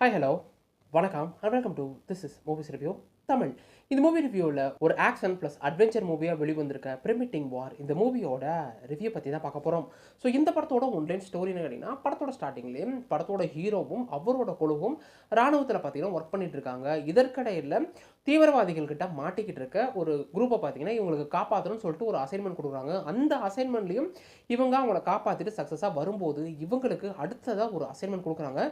Hi hello வணக்கம் and welcome to this is movies review Tamil. இந்த movie ரிவ்யூவில் ஒரு ஆக்ஷன் ப்ளஸ் அட்வென்ச்சர் மூவியாக வெளிவந்திருக்க பிரிமிட்டிங் வார் இந்த மூவியோட ரிவ்யூ பற்றி தான் பார்க்க போகிறோம். ஸோ இந்த படத்தோட ஒன்லைன் ஸ்டோரின்னு கேட்டிங்கன்னா, படத்தோட ஸ்டார்டிங்லேயே படத்தோட ஹீரோவும் அவரோட குழுவும் ராணுவத்தில் பார்த்தீங்கன்னா ஒர்க் பண்ணிட்டு இருக்காங்க. இதற்கிடையில் தீவிரவாதிகள் கிட்ட மாட்டிக்கிட்டு இருக்க ஒரு குரூப்பை பார்த்தீங்கன்னா இவங்களுக்கு காப்பாற்றணும்னு சொல்லிட்டு ஒரு அசைன்மெண்ட் கொடுக்குறாங்க. அந்த அசைன்மெண்ட்லையும் இவங்க அவங்கள காப்பாற்றிட்டு சக்ஸஸாக வரும்போது இவங்களுக்கு அடுத்ததாக ஒரு அசைன்மெண்ட் கொடுக்குறாங்க.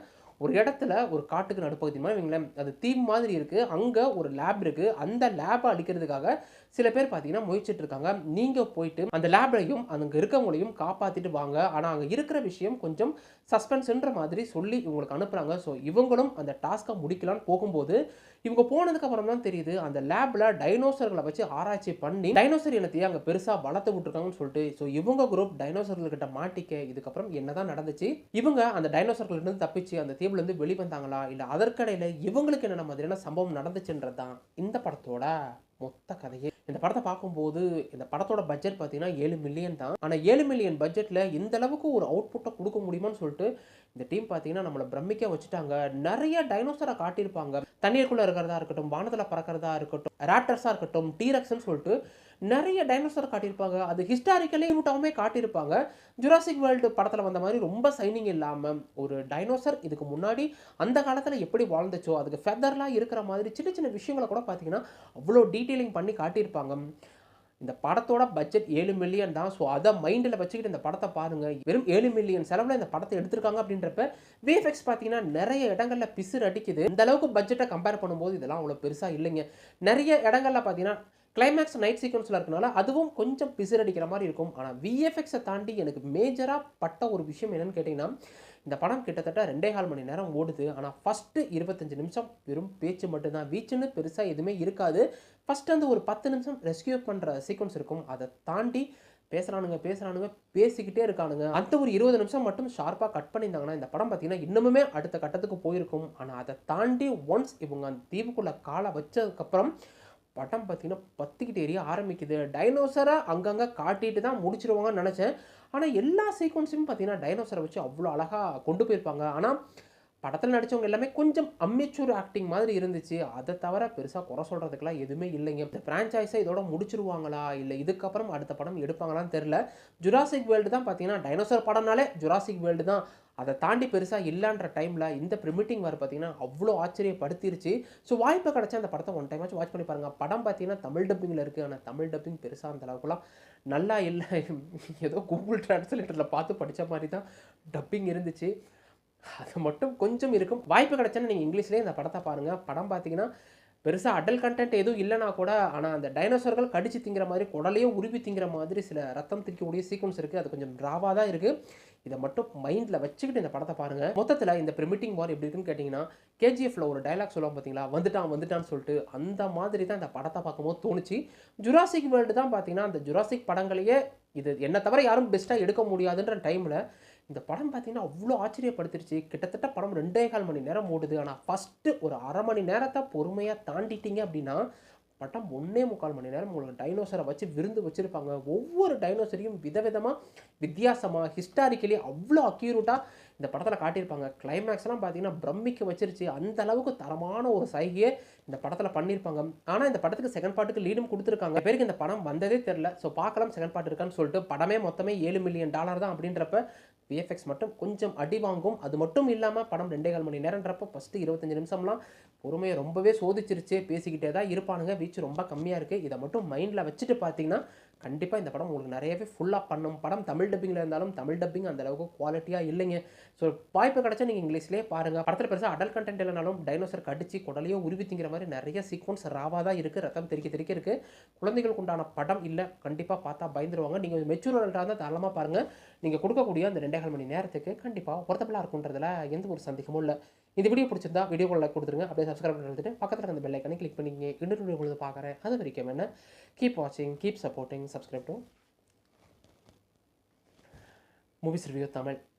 ஒரு இடத்துல ஒரு காட்டுக்கு நடுப்பகுதி மாதிரி வைங்களேன், அது தீம் மாதிரி இருக்குது. அங்கே ஒரு லேப் இருக்குது. அந்த லேபை அழிக்கிறதுக்காக சில பேர் பார்த்தீங்கன்னா முயற்சிட்டு இருக்காங்க. நீங்கள் போயிட்டு அந்த லேப்லையும் அங்கே இருக்கவங்களையும் காப்பாற்றிட்டு வாங்க. ஆனால் அங்கே இருக்கிற விஷயம் கொஞ்சம் சஸ்பென்ஸ்ன்ற மாதிரி சொல்லி இவங்களுக்கு அனுப்புகிறாங்க. ஸோ இவங்களும் அந்த டாஸ்க்கை முடிக்கலான்னு போகும்போது இவங்க போனதுக்கு அப்புறம் தான் தெரியுது அந்த லேப்ல டைனோசர்களை வச்சு ஆராய்ச்சி பண்ணி டைனோசர் இனத்தையே அங்கே பெருசாக வளர்த்து விட்டுருக்காங்கன்னு சொல்லிட்டு ஸோ இவங்க குரூப் டைனோசர்கள்கிட்ட மாட்டிக்க இதுக்கப்புறம் என்னதான் நடந்துச்சு, இவங்க அந்த டைனோசர்கள்ட்ட தப்பிச்சு அந்த தீவுலேருந்து வெளிவந்தாங்களா, இல்லை அதற்கடையில் இவங்களுக்கு என்னென்ன மாதிரியான சம்பவம் நடந்துச்சுன்றது தான் இந்த படத்தோட மொத்த கதையே. இந்த படத்தை பார்க்கும்போது இந்த படத்தோட பட்ஜெட் பார்த்தீங்கன்னா 7 மில்லியன் தான். ஆனால் 7 மில்லியன் பட்ஜெட்டில் இந்த அளவுக்கு ஒரு அவுட்புட்டை கொடுக்க முடியுமான்னு சொல்லிட்டு இந்த டீம் பார்த்தீங்கன்னா நம்மளை பிரமிக்க வச்சுட்டாங்க. நிறைய டைனோசரை காட்டியிருப்பாங்க. தண்ணீருக்குள்ளே இருக்கிறதா இருக்கட்டும், வானத்தில் பறக்கிறதா இருக்கட்டும், ராப்டர்ஸாக இருக்கட்டும், டீரக்ஸ்ன்னு சொல்லிட்டு நிறைய டைனோசர் காட்டியிருப்பாங்க. அது ஹிஸ்டாரிக்கலி ரூட்டாகவுமே காட்டியிருப்பாங்க. ஜுராசிக் வேர்ல்டு படத்தில் வந்த மாதிரி ரொம்ப சைனிங் இல்லாமல் ஒரு டைனோசர் இதுக்கு முன்னாடி அந்த காலத்தில் எப்படி வாழ்ந்துச்சோ அதுக்கு ஃபெதர்லாம் இருக்கிற மாதிரி சின்ன சின்ன விஷயங்களை கூட பார்த்தீங்கன்னா அவ்வளோ டீட்டெயிலிங் பண்ணி காட்டியிருப்பாங்க. இந்த படத்தோட பட்ஜெட் 7 மில்லியன் தான். ஸோ அதை மைண்டில் வச்சுக்கிட்டு இந்த படத்தை பாருங்கள். வெறும் 7 மில்லியன் செலவில் இந்த படத்தை எடுத்திருக்காங்க அப்படின்றப்ப விஎஃப்எக்ஸ் பார்த்தீங்கன்னா நிறைய இடங்களில் பிசுறு அடிக்குது. இந்த அளவுக்கு பட்ஜெட்டை கம்பேர் பண்ணும்போது இதெல்லாம் அவ்வளோ பெருசாக இல்லைங்க. நிறைய இடங்களில் பார்த்தீங்கன்னா கிளைமேக்ஸ் நைட் சீக்வன்ஸில் இருக்கனால அதுவும் கொஞ்சம் பிசுறு அடிக்கிற மாதிரி இருக்கும். ஆனால் விஎஃப்எக்ஸை தாண்டி எனக்கு மேஜராக பட்ட ஒரு விஷயம் என்னன்னு கேட்டிங்கன்னா, இந்த படம் கிட்டத்தட்ட 2.25 மணி நேரம் ஓடுது. ஆனால் ஃபஸ்ட்டு 25 நிமிஷம் வெறும் பேச்சு மட்டும்தான். வீச்சுன்னு பெருசாக எதுவுமே இருக்காது. ஃபஸ்ட்டு அந்த ஒரு 10 நிமிஷம் ரெஸ்கியூ பண்ணுற சீக்வன்ஸ் இருக்கும். அதை தாண்டி பேசுகிறானுங்க பேசிக்கிட்டே இருக்கானுங்க. அந்த ஒரு 20 நிமிஷம் மட்டும் ஷார்ப்பாக கட் பண்ணியிருந்தாங்கன்னா இந்த படம் பார்த்தீங்கன்னா இன்னுமே அடுத்த கட்டத்துக்கு போயிருக்கும். ஆனால் அதை தாண்டி ஒன்ஸ் இவங்க அந்த தீவுக்குள்ளே காலை வச்சதுக்கப்புறம் படம் பார்த்தீங்கன்னா பத்திக்கிட்டு எரிய ஆரம்பிக்குது. டைனோசரை அங்கங்கே காட்டிட்டு தான் முடிச்சிருவாங்கன்னு நினச்சேன். ஆனால் எல்லா சீக்வன்ஸும் பார்த்தீங்கன்னா டைனோசரை வச்சு அவ்வளோ அழகாக கொண்டு போயிருப்பாங்க. ஆனால் படத்தில் நடித்தவங்க எல்லாமே கொஞ்சம் அம்மெச்சூர் ஆக்டிங் மாதிரி இருந்துச்சு. அதை தவிர பெருசாக குறை சொல்கிறதுக்கெல்லாம் எதுவுமே இல்லைங்க. இந்த ஃப்ரான்ச்சைஸை இதோட முடிச்சிருவாங்களா, இல்லை இதுக்கப்புறம் அடுத்த படம் எடுப்பாங்களான்னு தெரில. ஜுராசிக் வேர்ல்டு தான் பார்த்தீங்கன்னா டைனோசர் படம்னாலே ஜுராசிக் வேர்ல்டு தான். அதை தாண்டி பெருசாக இல்லைன்ற டைமில் இந்த பிரிமிட்டிங் வார் பார்த்தீங்கன்னா அவ்வளோ ஆச்சரியப்படுத்திருச்சு. ஸோ வாய்ப்பு கிடச்சா அந்த படத்தை ஒன் டைம் வாட்ச் பண்ணி பாருங்கள். படம் பார்த்தீங்கன்னா தமிழ் டப்பிங்கில் இருக்குது. ஆனால் தமிழ் டப்பிங் பெருசாக அந்த அளவுக்குலாம் நல்லா இல்லை. ஏதோ கூகுள் டிரான்ஸ்லேட்டரில் பார்த்து படித்த மாதிரி தான் டப்பிங் இருந்துச்சு. அது மட்டும் கொஞ்சம் இருக்கும். வாய்ப்பு கிடைச்சா நீங்கள் இங்கிலீஷ்லேயே இந்த படத்தை பாருங்கள். படம் பார்த்தீங்கன்னா பெருசாக அடல் கண்டென்ட் எதுவும் இல்லைனா கூட, ஆனால் அந்த டைனோசர்கள் கடிச்சு திங்கிற மாதிரி குடலையே உருவி திங்கிற மாதிரி சில ரத்தம் திரிக்கக்கூடிய சீக்வன்ஸ் இருக்குது. அது கொஞ்சம் ட்ராவாக தான் இருக்குது. இதை மட்டும் மைண்டில் வச்சுக்கிட்டு இந்த படத்தை பாருங்கள். மொத்தத்தில் இந்த பிரிமிட்டிங் வார் எப்படி இருக்குன்னு கேட்டிங்கன்னா, கேஜிஎஃப்ல ஒரு டைலாக் சொல்லுவாங்க பார்த்தீங்களா, வந்துட்டான்னு சொல்லிட்டு அந்த மாதிரி தான் இந்த படத்தை பார்க்கும்போது தோணுச்சு. ஜுராசிக் வேர்ல்டு தான் பார்த்தீங்கன்னா அந்த ஜுராசிக் படங்களையே இது என்ன தவிர யாரும் பெஸ்ட்டாக எடுக்க முடியாதுன்ற டைமில் இந்த படம் பார்த்தீங்கன்னா அவ்வளோ ஆச்சரியப்படுத்திருச்சு. கிட்டத்தட்ட படம் 2.25 மணி நேரம் ஓடுது. ஆனால் ஃபஸ்ட்டு ஒரு அரை மணி நேரத்தை பொறுமையாக தாண்டிட்டீங்க அப்படின்னா படம் 1.25 மணி நேரம் உங்களுக்கு டைனோசரை வச்சு விருந்து வச்சுருப்பாங்க. ஒவ்வொரு டைனோசரையும் விதவிதமாக வித்தியாசமாக ஹிஸ்டாரிக்கலி அவ்வளோ அக்யூரேட்டாக இந்த படத்தில் காட்டியிருப்பாங்க. கிளைமேக்ஸ்லாம் பார்த்தீங்கன்னா பிரமிக்க வச்சிருச்சு. அந்த அளவுக்கு தரமான ஒரு சைகையை இந்த படத்தில் பண்ணியிருப்பாங்க. ஆனால் இந்த படத்துக்கு செகண்ட் பார்ட்டுக்கு லீடும் கொடுத்துருக்காங்க. பேருக்கு இந்த படம் வந்ததே தெரில. ஸோ பார்க்கலாம் செகண்ட் பார்ட் இருக்கான்னு சொல்லிட்டு. படமே மொத்தமே $7 மில்லியன் தான் அப்படின்றப்ப விஎஃப்எக்ஸ் மட்டும் கொஞ்சம் அடி வாங்கும். அது மட்டும் இல்லாமல் படம் 2.25 மணி நேரன்றப்போ ஃபஸ்ட்டு 25 நிமிஷம்லாம் பொறுமையை ரொம்பவே சோதிச்சிருச்சு. பேசிக்கிட்டே தான் இருப்பானுங்க. வீச்சு ரொம்ப கம்மியாக இருக்குது. இதை மட்டும் மைண்டில் வச்சுட்டு பார்த்தீங்கன்னா கண்டிப்பாக இந்த படம் உங்களுக்கு நிறையவே ஃபுல்லாக பண்ணும். படம் தமிழ் டப்பிங்கில் இருந்தாலும் தமிழ் டப்பிங் அந்தளவுக்கு குவாலிட்டியாக இல்லைங்க. ஸோ வாய்ப்பு கிடச்சா நீங்கள் இங்கிலீஷ்லேயே பாருங்கள். படத்தில் பெருசாக அடல் கண்டென்ட் இல்லைனாலும் டைனோசர் கடிச்சு குடலையோ உருவி திங்கிற மாதிரி நிறைய சீக்வன்ஸ் ராவாக தான் இருக்குது. ரத்தம் தெறிக்க இருக்குது. குழந்தைகளுக்கு உண்டான படம் இல்லை. கண்டிப்பாக பார்த்தா பயந்துருவாங்க. நீங்கள் மெச்சூர் அடல்ட்டாக இருந்தால் தாராளமாக பாருங்கள். நீங்கள் கொடுக்கக்கூடிய அந்த 2.25 மணி நேரத்துக்கு கண்டிப்பாக ஒர்த்தபிளாக இருக்குன்றதுல எந்த ஒரு சந்தேகமும் இல்லை. இந்த வீடியோ பிடிச்சிருந்தா வீடியோ லைக் கொடுத்துருங்க. அப்படியே சப்ஸ்கிரைப் பண்ணிட்டு பக்கத்தில் அந்த பெல் ஐக்கனை கிளிக் பண்ணிங்க. இன்னொரு வீடியோ உங்களுக்கு பார்க்குறேன். அது வரைக்கும் என்ன, கீப் வாட்சிங், keep supporting, subscribe to movies review Tamil.